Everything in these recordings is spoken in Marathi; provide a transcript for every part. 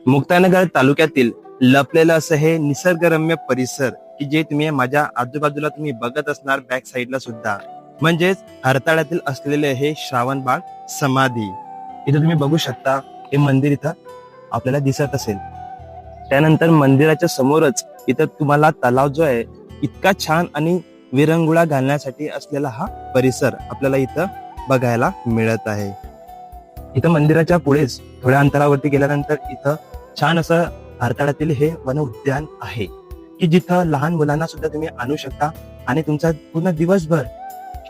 मुक्ताईनगर तालुक्यातील लपलेलं असं हे निसर्गरम्य परिसर की जे तुम्ही माझ्या आजूबाजूला तुम्ही बघत असणार बॅक साईडला सुद्धा, म्हणजेच हरताळ्यातील असलेले हे श्रावणबाग समाधी. इथं तुम्ही बघू शकता हे मंदिर इथं आपल्याला दिसत असेल. त्यानंतर मंदिराच्या समोरच इथं तुम्हाला तलाव जो आहे इतका छान आणि विरंगुळा घालण्यासाठी असलेला हा परिसर आपल्याला इथं बघायला मिळत आहे. इथं मंदिराच्या पुढेच थोड्या अंतरावरती गेल्यानंतर इथं छान असं हरताळ्यातील हे वन उद्यान आहे की जिथं लहान मुलांना सुद्धा तुम्ही आणू शकता आणि तुमचा पूर्ण दिवसभर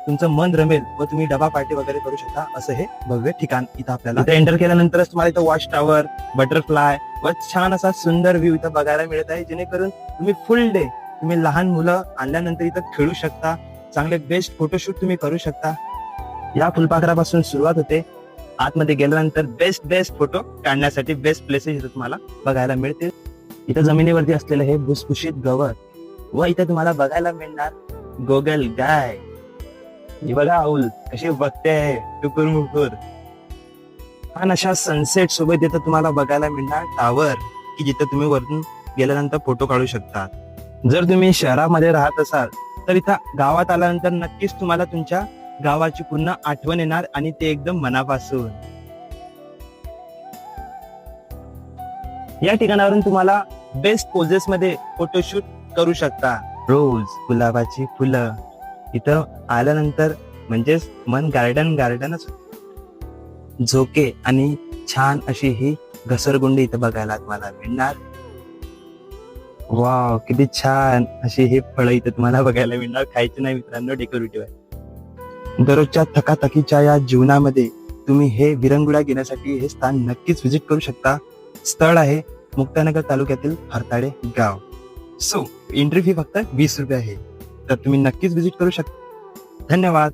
तुमचं मन रमेल व तुम्ही डबा पार्टी वगैरे करू शकता असं हे भव्य ठिकाण इथं आपल्याला एंटर केल्यानंतरच तुम्हाला इथं वॉच टॉवर, बटरफ्लाय व छान असा सुंदर व्ह्यू इथं बघायला मिळत आहे. जेणेकरून तुम्ही फुल डे तुम्ही लहान मुलं आणल्यानंतर इथं खेळू शकता, चांगले बेस्ट फोटोशूट तुम्ही करू शकता. या फुलपाखरापासून सुरुवात होते. आतमध्ये गेल्यानंतर बेस्ट फोटो काढण्यासाठी बेस्ट प्लेसेस इथं तुम्हाला बघायला मिळतील. इथं जमिनीवरती असलेलं हे भुसभुशीत गवत व इथं तुम्हाला बघायला मिळणार गोगल गाय. ही बघा आऊल कशी बघते टुकुर मुकुर. छान अशा सनसेट सोबत इथं तुम्हाला बघायला मिळणार टावर की जिथं तुम्ही वरून गेल्यानंतर फोटो काढू शकता. जर तुम्ही शहरामध्ये राहत असाल तर इथं गावात आल्यानंतर नक्कीच तुम्हाला तुमच्या गावाची पुन्हा आठवण येणार आणि ते एकदम मनापासून. या ठिकाणावरून तुम्हाला बेस्ट पोजेस मध्ये फोटोशूट करू शकता. रोज, गुलाबाची फुलं इथं आल्यानंतर म्हणजेच मन गार्डनच. झोके आणि छान अशी ही घसरगुंडी इथं बघायला तुम्हाला मिळणार. वाव, किती छान अशी ही फळं इथं तुम्हाला बघायला मिळणार. खायची नाही मित्रांनो, डेकोरेटिव्ह आहे. दररोजच्या थकाथकीच्या या जीवनामध्ये तुम्ही हे विरंगुळा घेण्यासाठी हे स्थान नक्कीच व्हिजिट करू शकता. स्थळ आहे मुक्ताईनगर तालुक्यातील हरताळे गाव. एंट्री फी फक्त 20 रुपये आहे, तर तुम्ही नक्कीच व्हिजिट करू शकता. धन्यवाद.